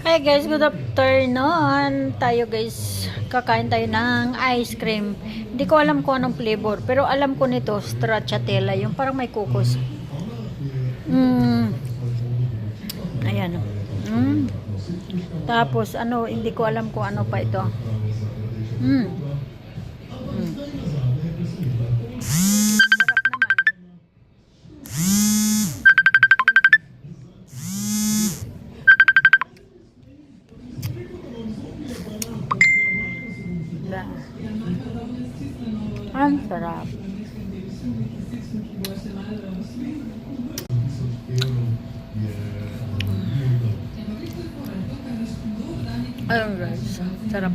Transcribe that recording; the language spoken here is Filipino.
Hi guys, good afternoon. Tayo guys, kakain tayo ng ice cream. Hindi ko alam kung anong flavor, pero alam ko nito, stracciatella, yung parang may kukos. Ayan. Tapos ano, hindi ko alam kung ano pa ito. Mm. Mm. Sarap naman. Wala. Ang sarap. Ayun guys, sarap.